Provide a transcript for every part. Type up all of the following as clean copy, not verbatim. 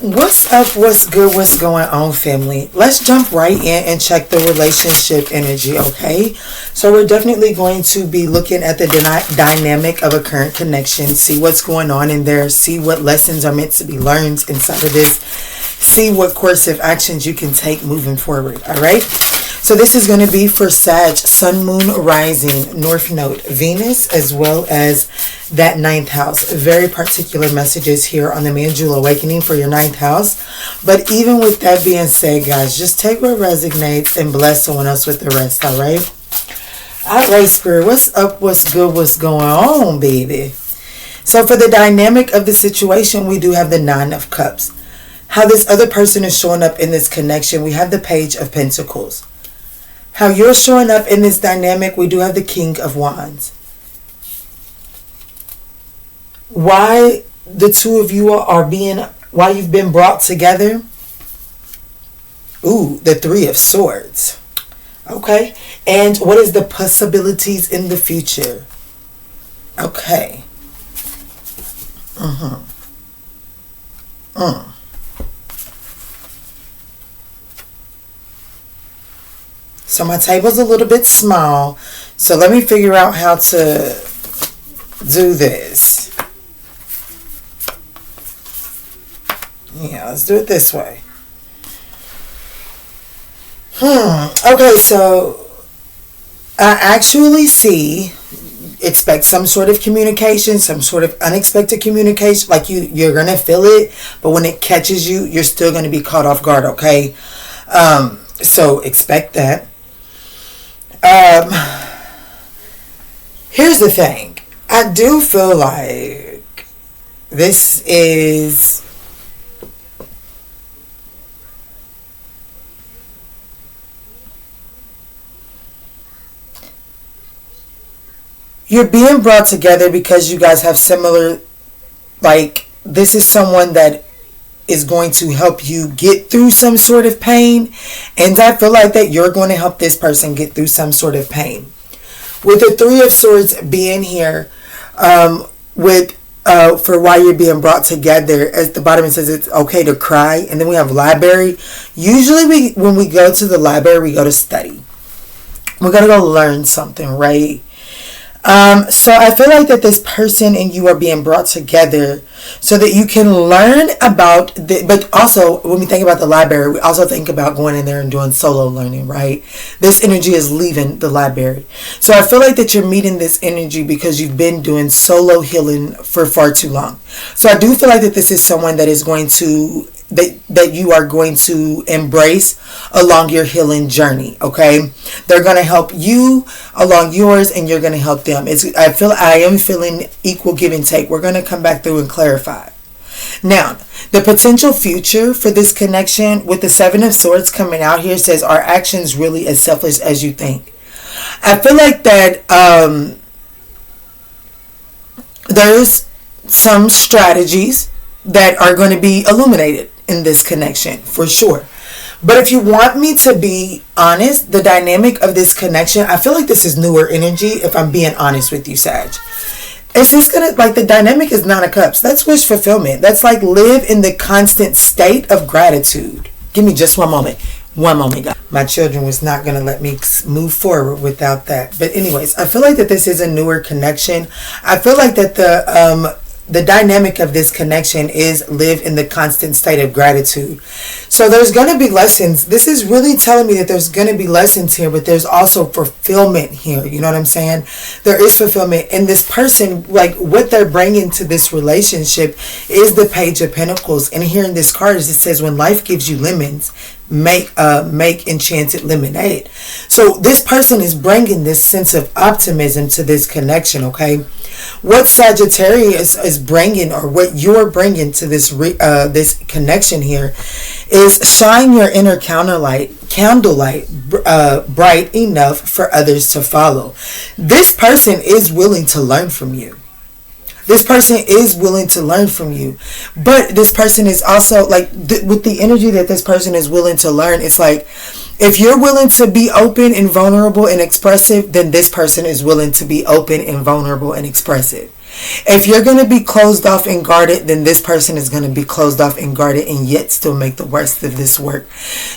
What's up? What's good? What's going on, family? Let's jump right in and check the relationship energy, okay? So we're definitely going to be looking at the dynamic of a current connection, see what's going on in there, see what lessons are meant to be learned inside of this, see what course of actions you can take moving forward, all right? So this is going to be for Sag, Sun, Moon, Rising, North Node, Venus, as well as that ninth house. Very particular messages here on the Manjula Awakening for your ninth house. But even with that being said, guys, just take what resonates and bless someone else with the rest, all right? All right, Spirit, what's up? What's good? What's going on, baby? So for the dynamic of the situation, we do have the Nine of Cups. How this other person is showing up in this connection, we have the Page of Pentacles. How you're showing up in this dynamic, we do have the King of Wands. Why the two of you why you've been brought together? Ooh, the Three of Swords. Okay. And what is the possibilities in the future? Okay. So my table's a little bit small. So let me figure out how to do this. Yeah, let's do it this way. Okay, so I actually expect some sort of communication, some sort of unexpected communication. Like you're going to feel it, but when it catches you, you're still going to be caught off guard, okay? So expect that. Here's the thing. I do feel like this is you're being brought together because you guys have similar, like, this is someone that is going to help you get through some sort of pain, and I feel like that you're going to help this person get through some sort of pain. With the Three of Swords being here, for why you're being brought together, at the bottom it says it's okay to cry, and then we have library. Usually when we go to the library, we go to study. We're going to go learn something, right? So I feel like that this person and you are being brought together so that you can learn about but also when we think about the library, we also think about going in there and doing solo learning, right? This energy is leaving the library. So I feel like that you're meeting this energy because you've been doing solo healing for far too long. So I do feel like that this is someone that is going to that you are going to embrace along your healing journey, okay? They're going to help you along yours, and you're going to help them. I am feeling equal give and take. We're going to come back through and clarify. Now, the potential future for this connection with the Seven of Swords coming out here says, are actions really as selfish as you think? I feel like that there's some strategies that are going to be illuminated in this connection, for sure. But if you want me to be honest, the dynamic of this connection, I feel like this is newer energy, if I'm being honest with you, Sag. It's just gonna, like, the dynamic is Nine of Cups. That's wish fulfillment. That's like live in the constant state of gratitude. Give me just one moment. One moment, guys. My children was not going to let me move forward without that. But anyways, I feel like that this is a newer connection. I feel like that the dynamic of this connection is live in the constant state of gratitude. So there's going to be lessons. This is really telling me that there's going to be lessons here, but there's also fulfillment here. You know what I'm saying? There is fulfillment. And this person, like, what they're bringing to this relationship is the Page of Pentacles. And here in this card, it says, when life gives you lemons, make enchanted lemonade. So this person is bringing this sense of optimism to this connection, okay? What Sagittarius is bringing, or what you're bringing to this this connection here, is shine your inner candlelight bright enough for others to follow. This person is willing to learn from you. This person is willing to learn from you. But this person is also, like, with the energy that this person is willing to learn, it's like, if you're willing to be open and vulnerable and expressive, then this person is willing to be open and vulnerable and expressive. If you're going to be closed off and guarded, then this person is going to be closed off and guarded and yet still make the worst of this work.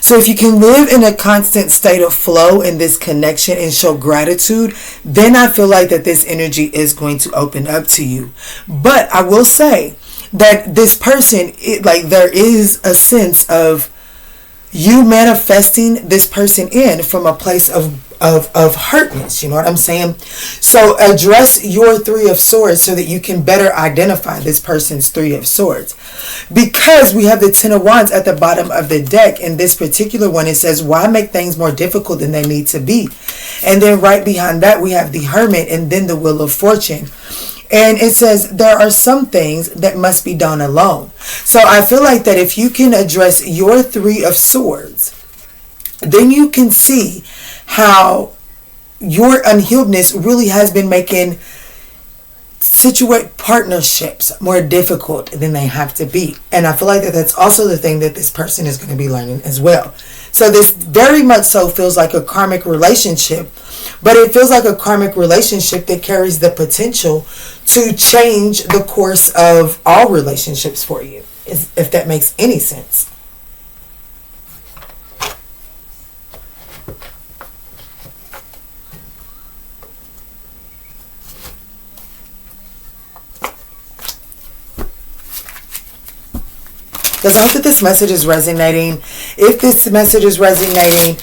So if you can live in a constant state of flow in this connection and show gratitude, then I feel like that this energy is going to open up to you. But I will say that this person, there is a sense of you manifesting this person in from a place of hurtness, you know what I'm saying? So address your Three of Swords so that you can better identify this person's Three of Swords. Because we have the Ten of Wands at the bottom of the deck, in this particular one it says, why make things more difficult than they need to be? And then right behind that we have the Hermit and then the Wheel of Fortune. And it says there are some things that must be done alone. So I feel like that if you can address your Three of Swords, then you can see how your unhealedness really has been making situate partnerships more difficult than they have to be. And I feel like that that's also the thing that this person is going to be learning as well. So this very much so feels like a karmic relationship, but it feels like a karmic relationship that carries the potential to change the course of all relationships for you, if that makes any sense. Because I hope that this message is resonating. If this message is resonating,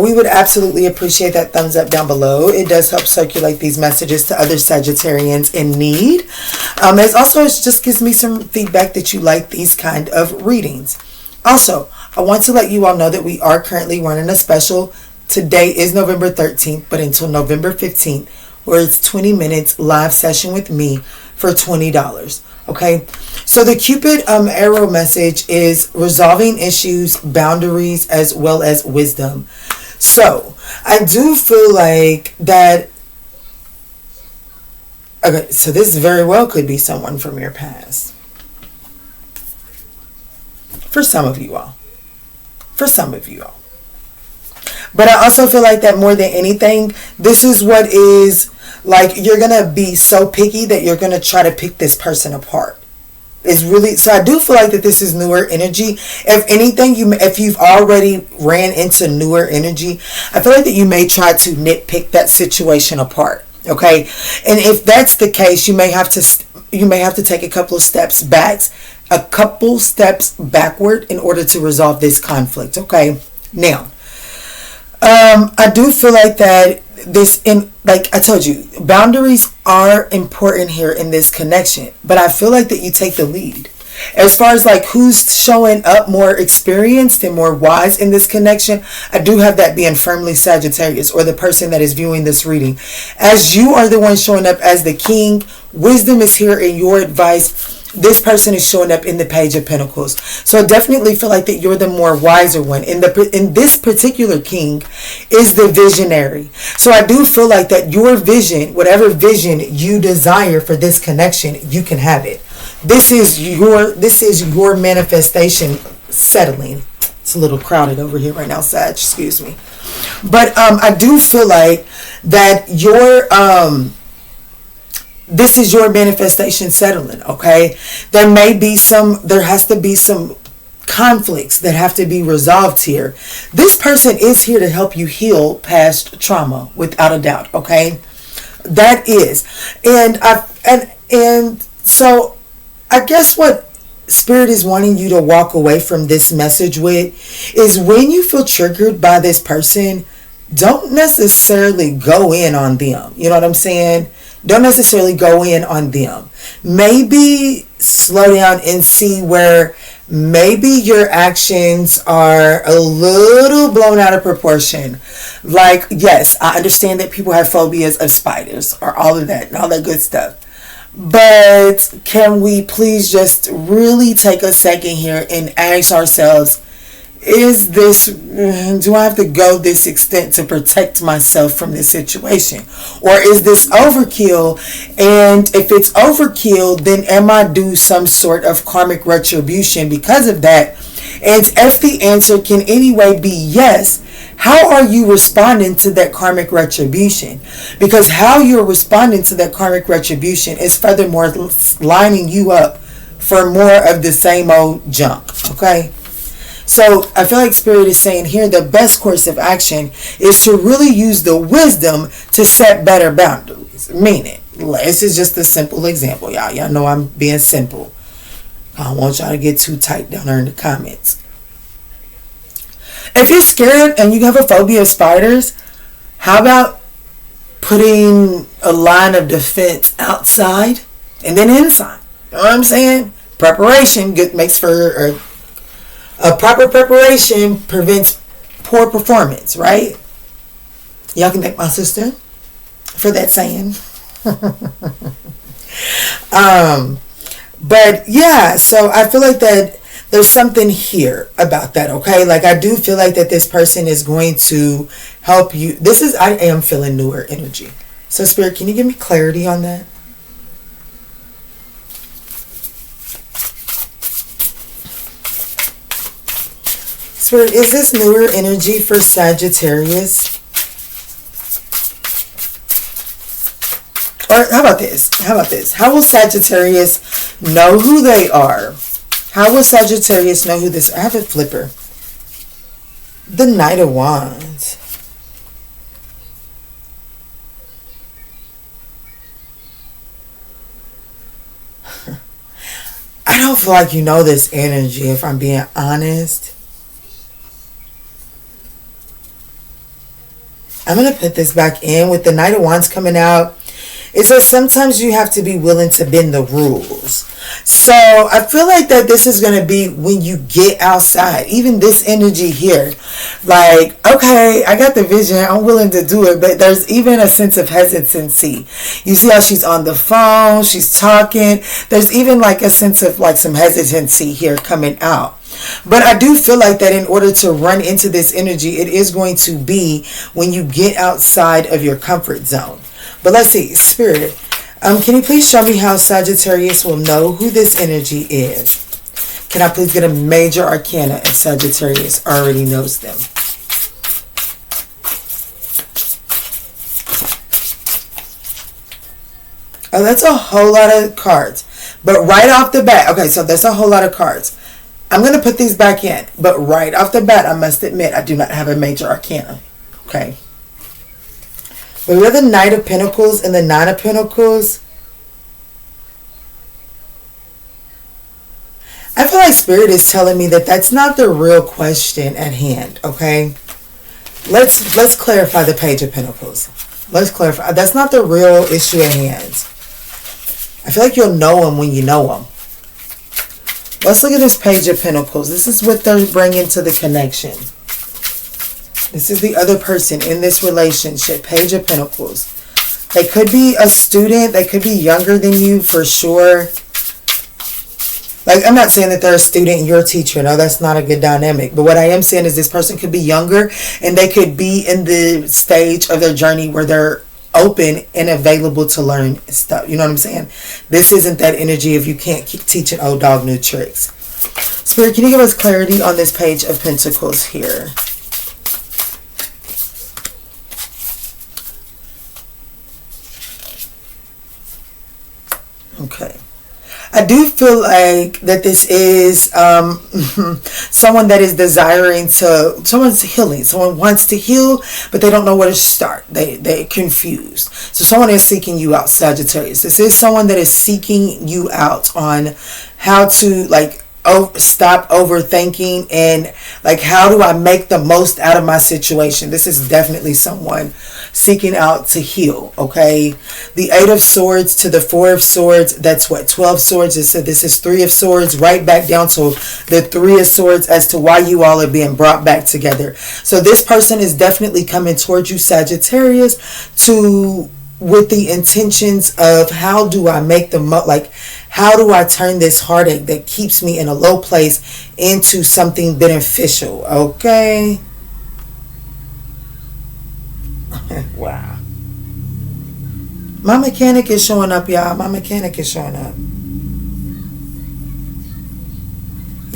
we would absolutely appreciate that thumbs up down below. It does help circulate these messages to other Sagittarians in need. It also just gives me some feedback that you like these kind of readings. Also, I want to let you all know that we are currently running a special. Today is November 13th, but until November 15th, where it's 20 minutes live session with me for $20. Okay, so the Cupid arrow message is resolving issues, boundaries, as well as wisdom. So I do feel like that. Okay, so this very well could be someone from your past. For some of you all. But I also feel like that more than anything, this is what is like, you're going to be so picky that you're going to try to pick this person apart. It's really, so I do feel like that this is newer energy. If anything, if you've already ran into newer energy, I feel like that you may try to nitpick that situation apart. Okay. And if that's the case, you may have to take a couple of steps backward in order to resolve this conflict. Okay. Now, I do feel like that like I told you, boundaries are important here in this connection, but I feel like that you take the lead. As far as like who's showing up more experienced and more wise in this connection, I do have that being firmly Sagittarius, or the person that is viewing this reading. As you are the one showing up as the king, wisdom is here in your advice. This person is showing up in the Page of Pentacles. So I definitely feel like that you're the more wiser one. In this particular king is the visionary. So I do feel like that your vision, whatever vision you desire for this connection, you can have it. This is your manifestation settling. It's a little crowded over here right now, Sag, excuse me. But I do feel like that this is your manifestation settling, okay? There has to be some conflicts that have to be resolved here. This person is here to help you heal past trauma, without a doubt, okay? That is. And so I guess what Spirit is wanting you to walk away from this message with is, when you feel triggered by this person, don't necessarily go in on them. You know what I'm saying? Don't necessarily go in on them. Maybe slow down and see where maybe your actions are a little blown out of proportion. Like, yes, I understand that people have phobias of spiders or all of that and all that good stuff. But can we please just really take a second here and ask ourselves, do I have to go this extent to protect myself from this situation? Or is this overkill? And if it's overkill, then am I due some sort of karmic retribution because of that? And if the answer can anyway be yes, How are you responding to that karmic retribution? Because how you're responding to that karmic retribution is furthermore lining you up for more of the same old junk. Okay? So I feel like Spirit is saying here the best course of action is to really use the wisdom to set better boundaries. Meaning, this is just a simple example, y'all. Y'all know I'm being simple. I don't want y'all to get too tight down there in the comments. If you're scared and you have a phobia of spiders, how about putting a line of defense outside and then inside? You know what I'm saying? Preparation makes for a proper preparation prevents poor performance, right? Y'all can thank my sister for that saying. But yeah, so I feel like that there's something here about that, okay? Like I do feel like that this person is going to help you. I am feeling newer energy. So Spirit, can you give me clarity on that? Spirit, is this newer energy for Sagittarius? Or how about this? How will Sagittarius know who they are? How will Sagittarius know who this? I have a flipper. The Knight of Wands. I don't feel like you know this energy, if I'm being honest. I'm going to put this back in with the Knight of Wands coming out. It says sometimes you have to be willing to bend the rules. So I feel like that this is going to be when you get outside. Even this energy here. Like, okay, I got the vision. I'm willing to do it. But there's even a sense of hesitancy. You see how she's on the phone. She's talking. There's even like a sense of like some hesitancy here coming out. But I do feel like that in order to run into this energy, it is going to be when you get outside of your comfort zone. But let's see, Spirit, can you please show me how Sagittarius will know who this energy is? Can I please get a major arcana if Sagittarius already knows them? Oh, that's a whole lot of cards. But right off the bat, okay, so that's a whole lot of cards. I'm going to put these back in. But right off the bat, I must admit, I do not have a major arcana. Okay. But we're the Knight of Pentacles and the Nine of Pentacles. I feel like Spirit is telling me that that's not the real question at hand, okay? Let's clarify the Page of Pentacles. Let's clarify. That's not the real issue at hand. I feel like you'll know them when you know them. Let's look at this Page of Pentacles. This is what they're bringing to the connection. This is the other person in this relationship. Page of Pentacles. They could be a student. They could be younger than you for sure. Like, I'm not saying that they're a student and you're a teacher. No, that's not a good dynamic. But what I am saying is this person could be younger and they could be in the stage of their journey where they're open and available to learn stuff. You know what I'm saying? This isn't that energy if you can't keep teaching old dog new tricks. Spirit, can you give us clarity on this Page of Pentacles here? Okay. I do feel like that this is someone that is desiring to, someone's healing. Someone wants to heal, but they don't know where to start. They're confused. So someone is seeking you out, Sagittarius. This is someone that is seeking you out on how to, like, stop overthinking and, like, how do I make the most out of my situation? This is definitely someone seeking out to heal, okay? The 8 of Swords to the 4 of Swords, that's what, 12 Swords. So this is 3 of Swords, right back down to the 3 of Swords as to why you all are being brought back together. So this person is definitely coming towards you, Sagittarius, with the intentions of how do I make the most, like, how do I turn this heartache that keeps me in a low place into something beneficial, okay? Wow. My mechanic is showing up, y'all. My mechanic is showing up.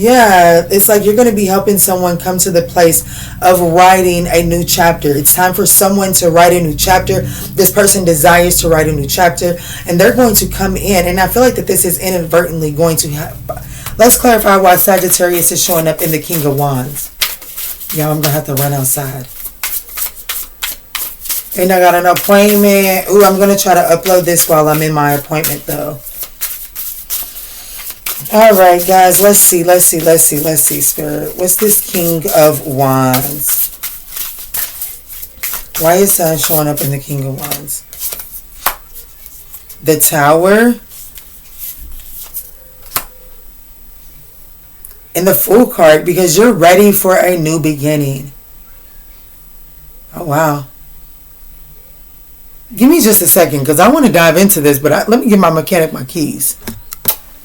Yeah, it's like you're going to be helping someone come to the place of writing a new chapter. It's time for someone to write a new chapter. This person desires to write a new chapter, and they're going to come in. And I feel like that this is inadvertently going to happen. Let's clarify why Sagittarius is showing up in the King of Wands. Yeah, I'm going to have to run outside. And I got an appointment. Ooh, I'm going to try to upload this while I'm in my appointment, though. All right, guys, let's see, Spirit. What's this King of Wands? Why is that showing up in the King of Wands? The Tower. And the Fool card, because you're ready for a new beginning. Oh, wow. Give me just a second, because I want to dive into this, but let me give my mechanic my keys.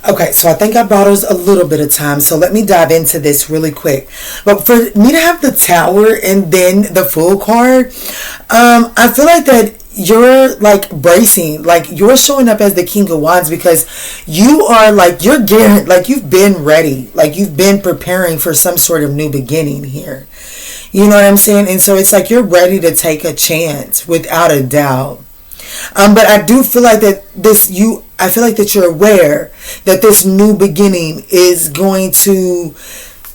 Okay, so I think I bought us a little bit of time, so let me dive into this really quick. But for me to have the Tower and then the Fool card, I feel like that you're like bracing, like you're showing up as the King of Wands because you are like, you're gearing, like you've been ready, like you've been preparing for some sort of new beginning here. You know what I'm saying? And so it's like you're ready to take a chance without a doubt. But I do feel like that I feel like that you're aware that this new beginning is going to,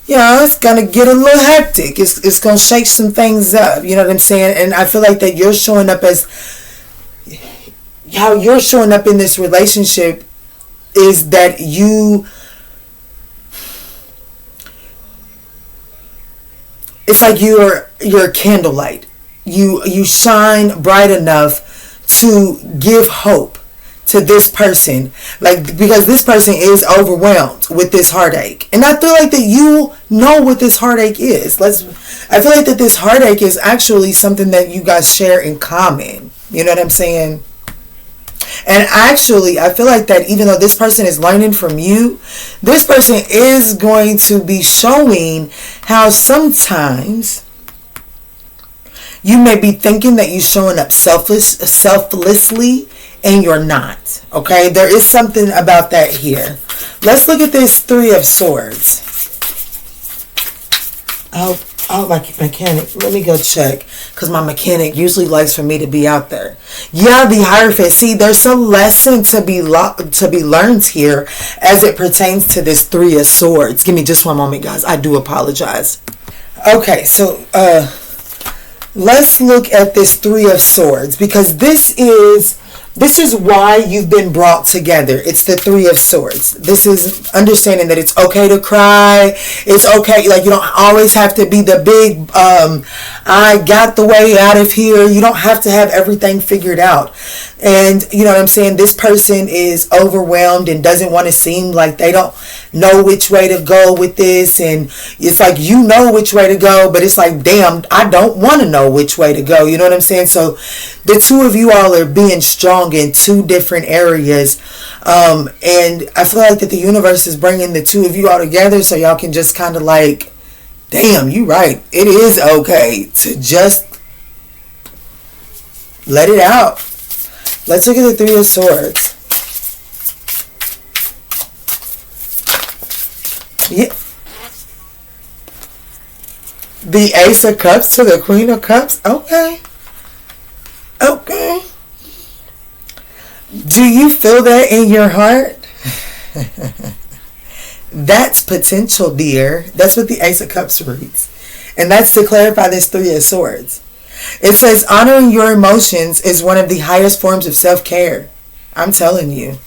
it's going to get a little hectic. It's going to shake some things up. You know what I'm saying? And I feel like that you're showing up as, how you're showing up in this relationship is that it's like you're candlelight. You shine bright enough to give hope to this person, like, because this person is overwhelmed with this heartache, and I feel like that you know what this heartache is. I feel like that this heartache is actually something that you guys share in common. You know what I'm saying? And actually, I feel like that even though this person is learning from you, this person is going to be showing how sometimes you may be thinking that you're showing up selflessly, and you're not. Okay? There is something about that here. Let's look at this Three of Swords. Oh, my mechanic. Let me go check, because my mechanic usually likes for me to be out there. Yeah, the Hierophant. See, there's a lesson to be learned here as it pertains to this Three of Swords. Give me just one moment, guys. I do apologize. Okay, so let's look at this Three of Swords, because this is why you've been brought together. It's the Three of Swords. This is understanding that it's okay to cry. It's okay. Like, you don't always have to be the big, I got the way out of here. You don't have to have everything figured out. And you know what I'm saying? This person is overwhelmed and doesn't want to seem like they don't know which way to go with this. And it's like, you know which way to go, but it's like, damn, I don't want to know which way to go. You know what I'm saying? So the two of you all are being strong in two different areas. And I feel like that the universe is bringing the two of you all together so y'all can just kind of like, damn, you right. It is okay to just let it out. Let's look at the Three of Swords. Yeah. The Ace of Cups to the Queen of Cups. Okay. Do you feel that in your heart? That's potential, dear. That's what the Ace of Cups reads. And that's to clarify this Three of Swords. It says honoring your emotions is one of the highest forms of self-care. I'm telling you.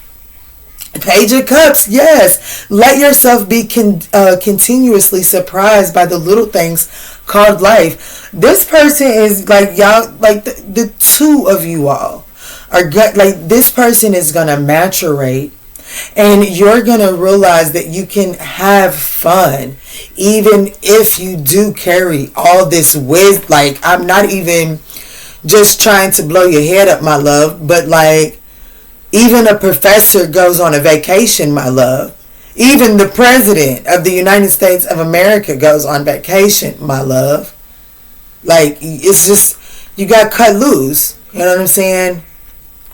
Page of Cups, yes. Let yourself be continuously surprised by the little things called life. This person is like, y'all, like the two of you all are good. Like, this person is going to maturate, and you're going to realize that you can have fun even if you do carry all this wisdom. Like, I'm not even just trying to blow your head up, my love, but like, even a professor goes on a vacation, my love. Even the president of the United States of America goes on vacation, my love. Like, it's just, you got cut loose. You know what I'm saying?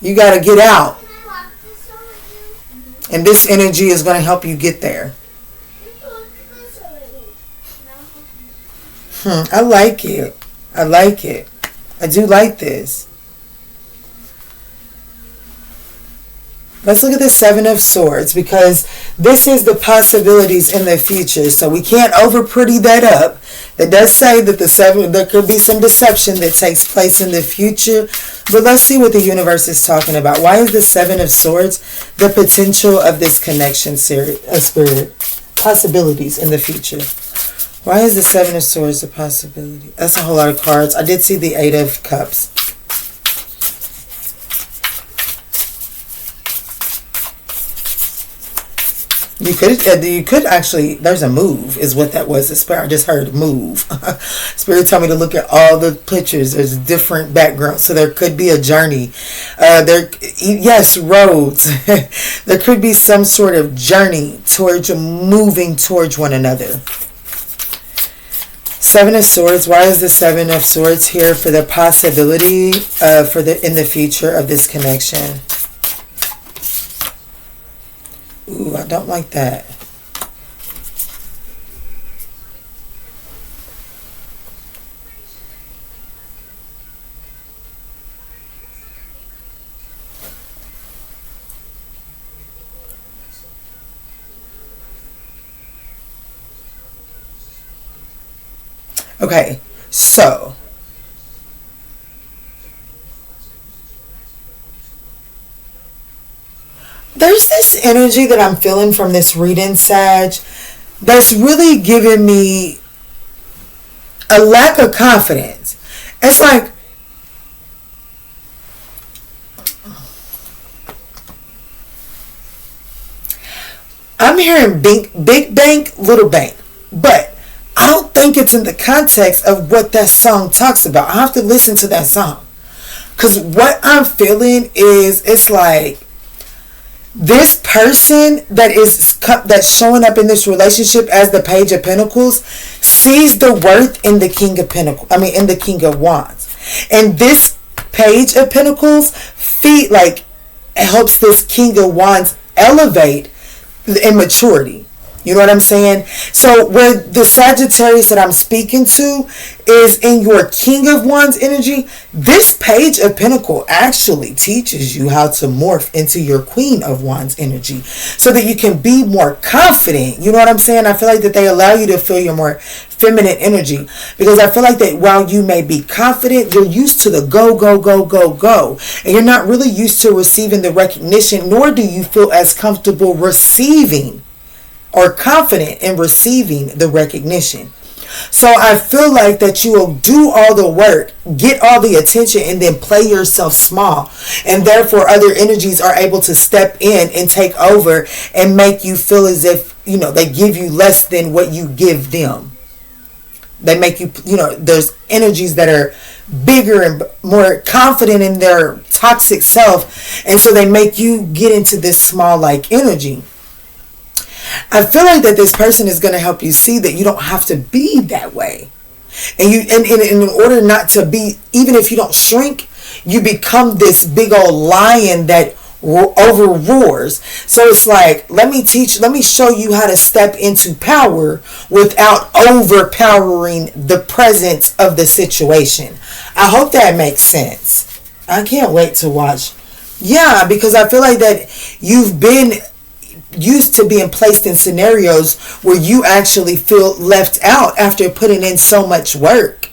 You got to get out. And this energy is going to help you get there. I like it. I like it. I do like this. Let's look at the Seven of Swords, because this is the possibilities in the future. So we can't over pretty that up. It does say that there could be some deception that takes place in the future. But let's see what the universe is talking about. Why is the Seven of Swords the potential of this connection, spirit? Possibilities in the future. Why is the Seven of Swords a possibility? That's a whole lot of cards. I did see the Eight of Cups. You could actually, there's a move is what that was. The Spirit, I just heard move. Spirit told me to look at all the pictures. There's different backgrounds. So there could be a journey. Yes, roads. There could be some sort of journey towards moving towards one another. Seven of Swords. Why is the Seven of Swords here for the possibility in the future of this connection? Ooh, I don't like that. Okay, so there's this energy that I'm feeling from this reading, Sag, that's really giving me a lack of confidence. It's like, I'm hearing big bank, little bank, but I don't think it's in the context of what that song talks about. I have to listen to that song. Because what I'm feeling is, it's like, this person that's showing up in this relationship as the Page of Pentacles sees the worth in the King of Pentacles. In the King of Wands. And this Page of Pentacles helps this King of Wands elevate in maturity. You know what I'm saying? So where the Sagittarius that I'm speaking to is in your King of Wands energy, this Page of Pentacles actually teaches you how to morph into your Queen of Wands energy so that you can be more confident. You know what I'm saying? I feel like that they allow you to feel your more feminine energy, because I feel like that while you may be confident, you're used to the go, go, go, go, go. And you're not really used to receiving the recognition, nor do you feel as comfortable receiving or confident in receiving the recognition. So I feel like that you will do all the work, get all the attention, and then play yourself small. And therefore other energies are able to step in and take over and make you feel as if, they give you less than what you give them. They make you, there's energies that are bigger and more confident in their toxic self. And so they make you get into this small energy. I feel like that this person is going to help you see that you don't have to be that way. And in order not to be, even if you don't shrink, you become this big old lion that over roars. So it's like, let me show you how to step into power without overpowering the presence of the situation. I hope that makes sense. I can't wait to watch. Yeah, because I feel like that you've been used to being placed in scenarios where you actually feel left out after putting in so much work,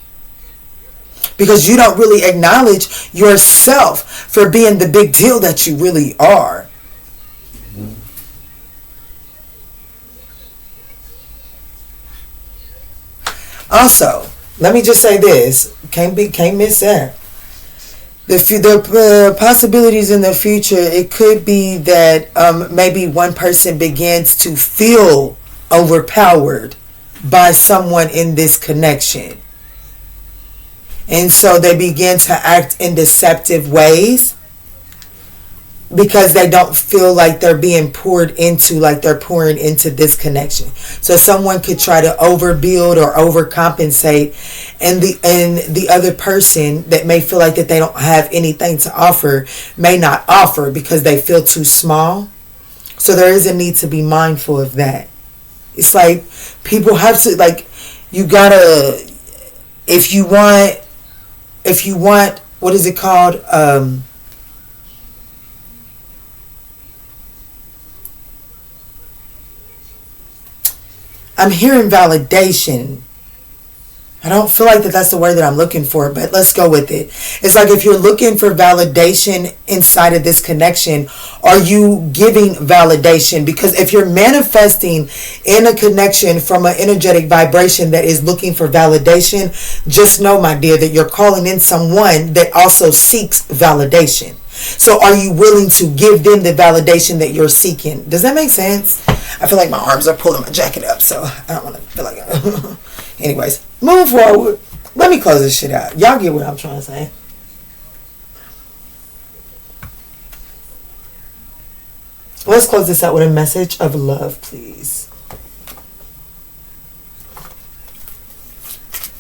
because you don't really acknowledge yourself for being the big deal that you really are. Also, let me just say this, can't miss that. The possibilities in the future, it could be that maybe one person begins to feel overpowered by someone in this connection. And so they begin to act in deceptive ways because they don't feel like they're being poured into, like they're pouring into this connection. So someone could try to overbuild or overcompensate, and the other person that may feel like that they don't have anything to offer may not offer because they feel too small. So there is a need to be mindful of that. It's like people have to, you gotta, If you want, what is it called? I'm hearing validation. I don't feel like that's the word that I'm looking for, but let's go with it. It's like if you're looking for validation inside of this connection, are you giving validation? Because if you're manifesting in a connection from an energetic vibration that is looking for validation, just know, my dear, that you're calling in someone that also seeks validation. So are you willing to give them the validation that you're seeking? Does that make sense? I feel like my arms are pulling my jacket up, so I don't want to feel like anyways, moving forward. Let me close this shit out. Y'all get what I'm trying to say. Let's close this out with a message of love, please.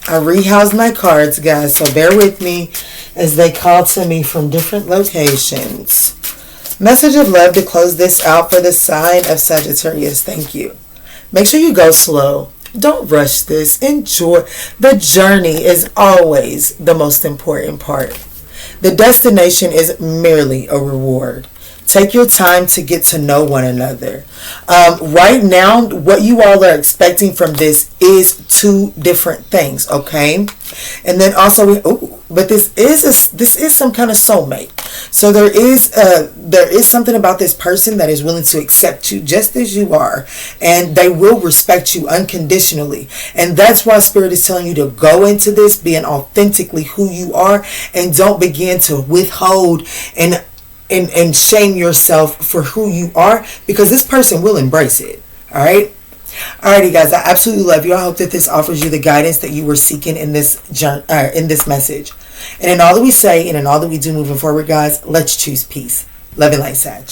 I rehoused my cards, guys, so bear with me as they call to me from different locations. Message of love to close this out for the sign of Sagittarius. Thank you. Make sure you go slow. Don't rush this. Enjoy. The journey is always the most important part. The destination is merely a reward. Take your time to get to know one another. Right now, what you all are expecting from this is two different things, okay? And then also, but this is some kind of soulmate. So there is something about this person that is willing to accept you just as you are, and they will respect you unconditionally. And that's why Spirit is telling you to go into this being authentically who you are, and don't begin to withhold and shame yourself for who you are, because this person will embrace it. All right. Alrighty, guys, I absolutely love you. I hope that this offers you the guidance that you were seeking in this message. And in all that we say and in all that we do moving forward, guys, let's choose peace. Love and light, Sag.